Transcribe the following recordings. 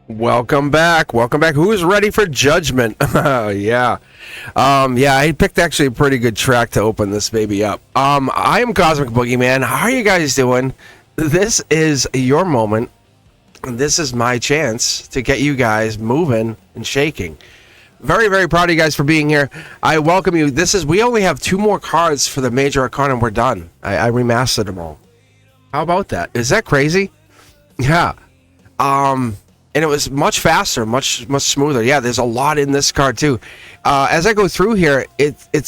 Welcome back. Welcome back. Who's ready for Judgment? Yeah. I picked actually a pretty good track to open this baby up. I am Cosmic Boogeyman. How are you guys doing? This is your moment. This is my chance to get you guys moving and shaking. Very, very proud of you guys for being here. I welcome you. We only have 2 more cards for the Major Arcana and we're done. I remastered them all. How about that? Is that crazy? Yeah. And it was much faster, much smoother. Yeah, there's a lot in this card too. As I go through here,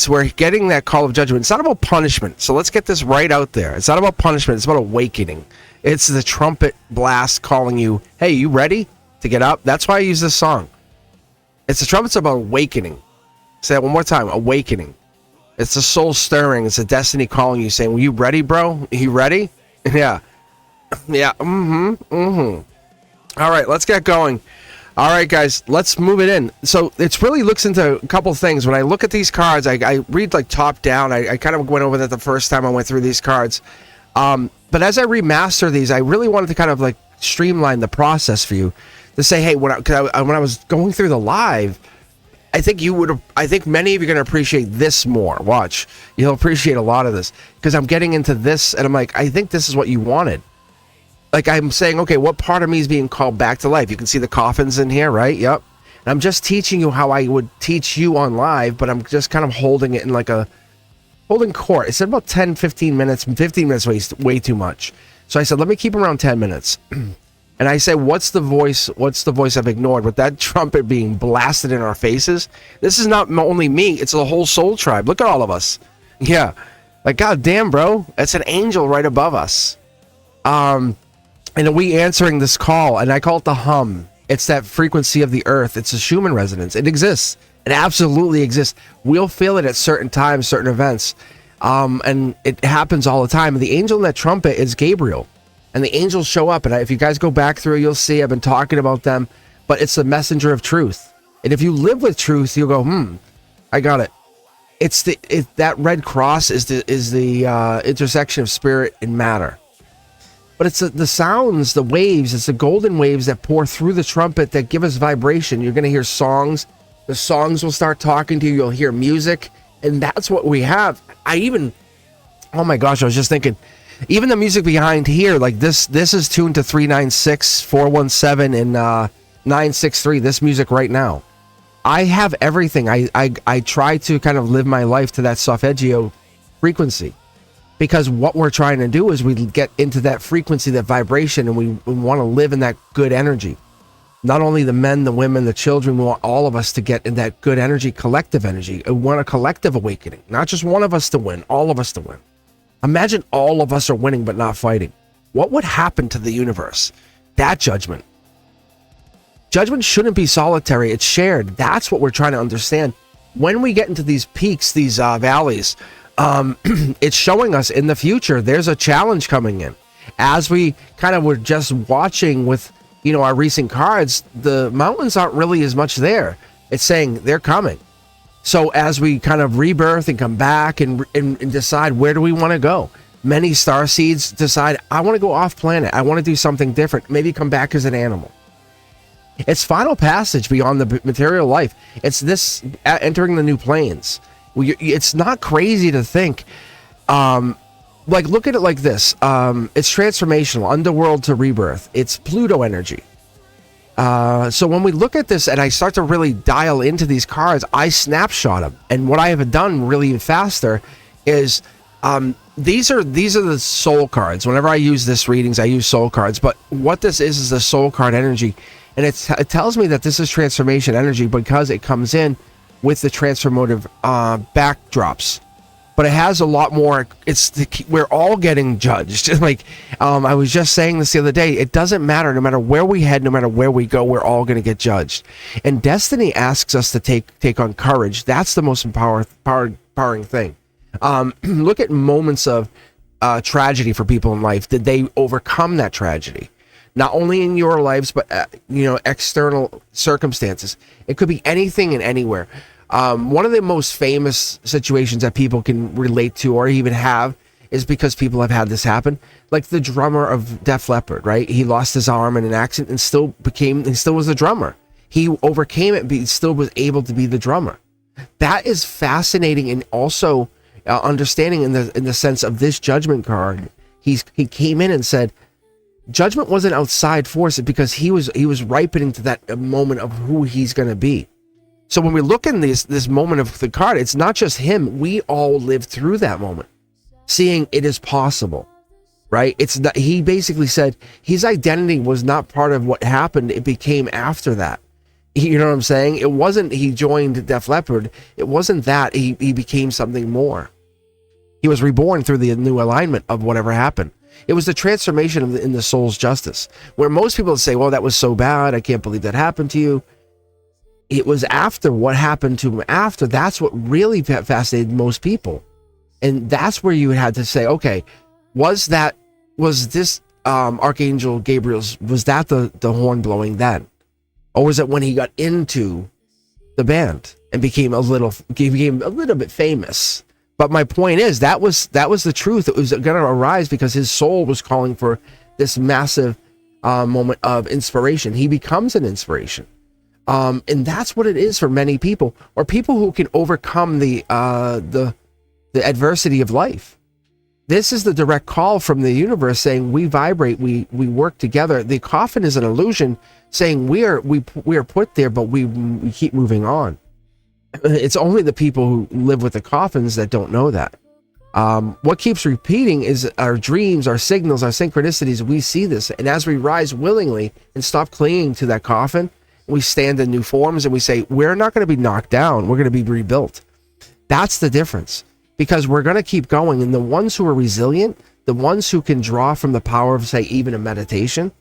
we're getting that call of judgment. It's not about punishment. So let's get this right out there. It's not about punishment. It's about awakening. It's the trumpet blast calling you, hey, you ready to get up? That's why I use this song. It's the trumpets about awakening. Say that one more time, awakening. It's the soul stirring. It's the destiny calling you, saying, well, you ready, bro? You ready? Yeah. Yeah. All right, let's get going. All right, guys, let's move it in. So it really looks into a couple things. When I look at these cards, I read like top down. I kind of went over that the first time I went through these cards. But as I remaster these, I really wanted to kind of like streamline the process for you to say, hey, when I was going through the live, I think many of you are going to appreciate this more. Watch. You'll appreciate a lot of this because I'm getting into this and I'm like, I think this is what you wanted. Like I'm saying, okay, what part of me is being called back to life? You can see the coffins in here, right? Yep. And I'm just teaching you how I would teach you on live, but I'm just kind of holding it in like a holding court. It said about 10, 15 minutes. 15 minutes way too much. So I said, let me keep around 10 minutes. And I said, what's the voice I've ignored? With that trumpet being blasted in our faces, this is not only me, it's the whole soul tribe. Look at all of us. Yeah. Like, God damn, bro. That's an angel right above us. And we answering this call, and I call it the hum. It's that frequency of the earth. It's a Schumann resonance. It exists. It absolutely exists. We'll feel it at certain times, certain events. And it happens all the time. And the angel in that trumpet is Gabriel. And the angels show up. And if you guys go back through, you'll see I've been talking about them. But it's the messenger of truth. And if you live with truth, you'll go, I got it. That red cross is the intersection of spirit and matter. But it's the sounds, the waves, it's the golden waves that pour through the trumpet that give us vibration. You're going to hear songs. The songs will start talking to you. You'll hear music. And that's what we have. Oh my gosh, I was just thinking, even the music behind here, like this is tuned to 396, 417, and 963, this music right now. I have everything. I try to kind of live my life to that solfeggio frequency. Because what we're trying to do is we get into that frequency, that vibration, and we want to live in that good energy. Not only the men, the women, the children, we want all of us to get in that good energy, collective energy. We want a collective awakening, not just one of us to win, all of us to win. Imagine all of us are winning but not fighting. What would happen to the universe? That judgment. Judgment shouldn't be solitary. It's shared. That's what we're trying to understand. When we get into these peaks, these valleys, it's showing us in the future there's a challenge coming in. As we kind of were just watching with our recent cards, the mountains aren't really as much there. It's saying they're coming. So as we kind of rebirth and come back and decide where do we want to go, many star seeds decide, I want to go off planet, I want to do something different, maybe come back as an animal. It's final passage beyond the material life. It's this entering the new planes. It's not crazy to think, like look at it like this. It's transformational, underworld to rebirth. It's Pluto energy. So when we look at this and I start to really dial into these cards, I snapshot them. And what I have done really faster is these are the soul cards. Whenever I use this readings, I use soul cards. But what this is the soul card energy. And it tells me that this is transformation energy because it comes in with the transformative backdrops, but it has a lot more. We're all getting judged. Like I was just saying this the other day. It doesn't matter. No matter where we head, no matter where we go, we're all going to get judged. And destiny asks us to take on courage. That's the most empowering thing. Look at moments of tragedy for people in life. Did they overcome that tragedy? Not only in your lives, but external circumstances. It could be anything and anywhere. One of the most famous situations that people can relate to or even have is because people have had this happen. Like the drummer of Def Leppard, right? He lost his arm in an accident and he still was a drummer. He overcame it, but he still was able to be the drummer. That is fascinating, and also understanding in the sense of this Judgment card. He came in and said, Judgment wasn't outside force because he was ripening to that moment of who he's going to be. So when we look in this moment of the card, it's not just him. We all lived through that moment, seeing it is possible, right? It's not, he basically said his identity was not part of what happened. It became after that. You know what I'm saying? It wasn't he joined Def Leppard. It wasn't that he became something more. He was reborn through the new alignment of whatever happened. It was the transformation in the soul's justice, where most people say, well, that was so bad. I can't believe that happened to you. It was after what happened to him after. That's what really fascinated most people. And that's where you had to say, okay, was this Archangel Gabriel's, was that the horn blowing then? Or was it when he got into the band and became a little bit famous? But my point is, that was the truth. It was going to arise because his soul was calling for this massive moment of inspiration. He becomes an inspiration. And that's what it is for many people, or people who can overcome the adversity of life. This is the direct call from the universe saying we vibrate, we work together. The coffin is an illusion saying we are put there, but we keep moving on. It's only the people who live with the coffins that don't know that. What keeps repeating is our dreams, our signals, our synchronicities. We see this, and as we rise willingly and stop clinging to that coffin, we stand in new forms and we say, we're not going to be knocked down. We're going to be rebuilt. That's the difference, because we're going to keep going. And the ones who are resilient, the ones who can draw from the power of, say, even a meditation,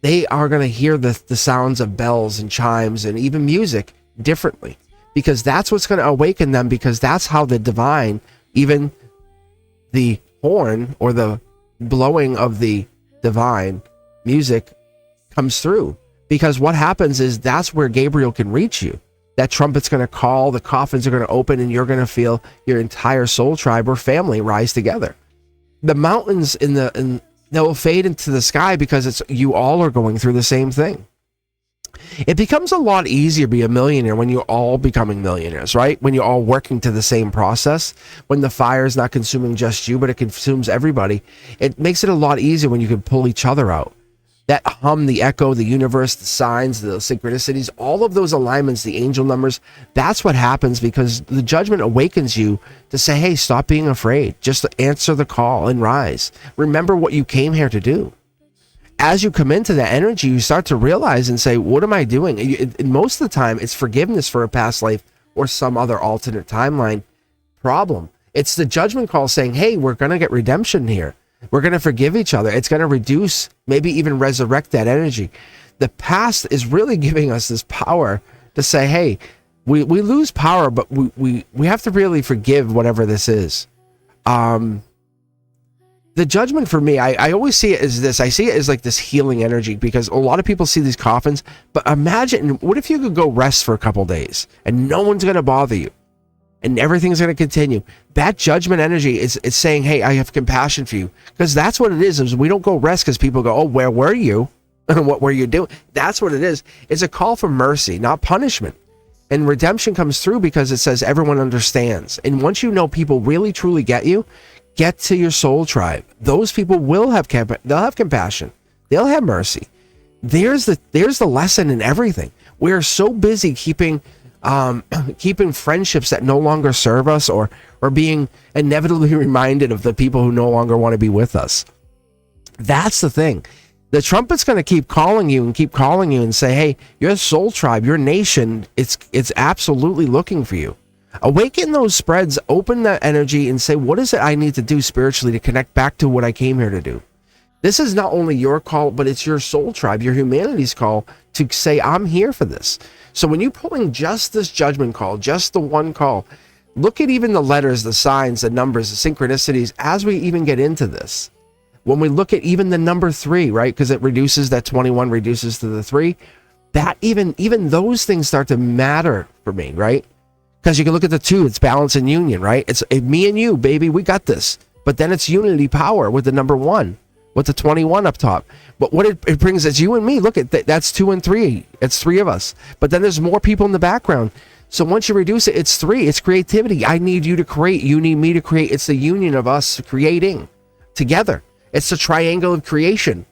they are going to hear the sounds of bells and chimes and even music differently, because that's what's going to awaken them, because that's how the divine, even the horn or the blowing of the divine music comes through. Because what happens is that's where Gabriel can reach you. That trumpet's going to call, the coffins are going to open, and you're going to feel your entire soul tribe or family rise together. The mountains they'll fade into the sky because you all are going through the same thing. It becomes a lot easier to be a millionaire when you're all becoming millionaires, right? When you're all working to the same process, when the fire is not consuming just you, but it consumes everybody. It makes it a lot easier when you can pull each other out. That hum, the echo, the universe, the signs, the synchronicities, all of those alignments, the angel numbers, that's what happens, because the Judgment awakens you to say, hey, stop being afraid. Just answer the call and rise. Remember what you came here to do. As you come into that energy, you start to realize and say, what am I doing? And most of the time, it's forgiveness for a past life or some other alternate timeline problem. It's the Judgment call saying, hey, we're going to get redemption here. We're going to forgive each other. It's going to reduce, maybe even resurrect that energy. The past is really giving us this power to say, hey, we lose power, but we have to really forgive whatever this is. The Judgment for me, I always see it as this. I see it as like this healing energy, because a lot of people see these coffins, but imagine, what if you could go rest for a couple days and no one's going to bother you? And everything's going to continue. That Judgment energy is saying, hey, I have compassion for you. Because that's what it is we don't go rest because people go, oh, where were you? What were you doing? That's what it is. It's a call for mercy, not punishment. And redemption comes through because it says everyone understands. And once you know people really, truly get you, get to your soul tribe. Those people will have they'll have compassion. They'll have mercy. There's the lesson in everything. We're so busy keeping friendships that no longer serve us, or being inevitably reminded of the people who no longer want to be with us. That's the thing. The trumpet's going to keep calling you and say, hey, your soul tribe, your nation, it's absolutely looking for you. Awaken those spreads, open that energy, and say, what is it I need to do spiritually to connect back to what I came here to do? This is not only your call, but it's your soul tribe, your humanity's call to say, I'm here for this. So when you're pulling just this Judgment call, just the one call, look at even the letters, the signs, the numbers, the synchronicities as we even get into this. When we look at even the number 3, right? Because it reduces, that 21 reduces to the 3. That even those things start to matter for me, right? Because you can look at the 2, it's balance and union, right? It's me and you, baby, we got this. But then it's unity power with the number 1, with the 21 up top. But what it brings is you and me. Look at that's 2 and 3. It's 3 of us. But then there's more people in the background. So once you reduce it, it's 3. It's creativity. I need you to create. You need me to create. It's the union of us creating together. It's the triangle of creation,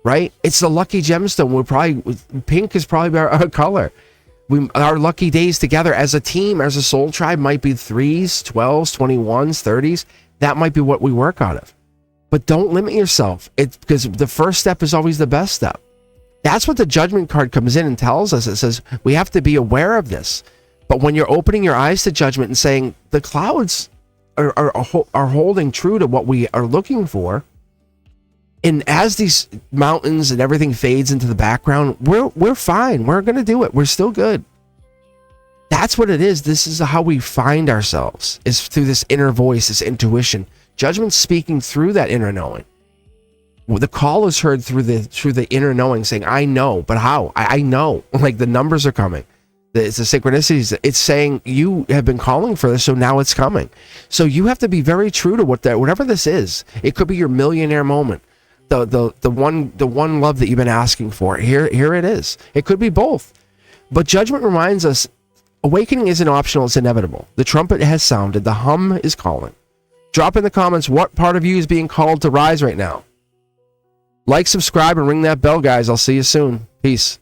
right? It's the lucky gemstone. Pink is probably our color. Our lucky days together as a team, as a soul tribe, might be 3s, 12s, 21s, 30s. That might be what we work out of. But don't limit yourself. Because the first step is always the best step. That's what the Judgment card comes in and tells us. It says we have to be aware of this. But when you're opening your eyes to Judgment and saying the clouds are holding true to what we are looking for, and as these mountains and everything fades into the background, we're fine. We're going to do it. We're still good. That's what it is. This is how we find ourselves, is through this inner voice, this intuition. Judgment speaking through that inner knowing. Well, the call is heard through the inner knowing, saying, I know, but how? I know. Like the numbers are coming. It's the synchronicities. It's saying you have been calling for this, so now it's coming. So you have to be very true to whatever this is. It could be your millionaire moment. The one love that you've been asking for. Here it is. It could be both. But Judgment reminds us, awakening isn't optional, it's inevitable. The trumpet has sounded, the hum is calling. Drop in the comments what part of you is being called to rise right now. Like, subscribe, and ring that bell, guys. I'll see you soon. Peace.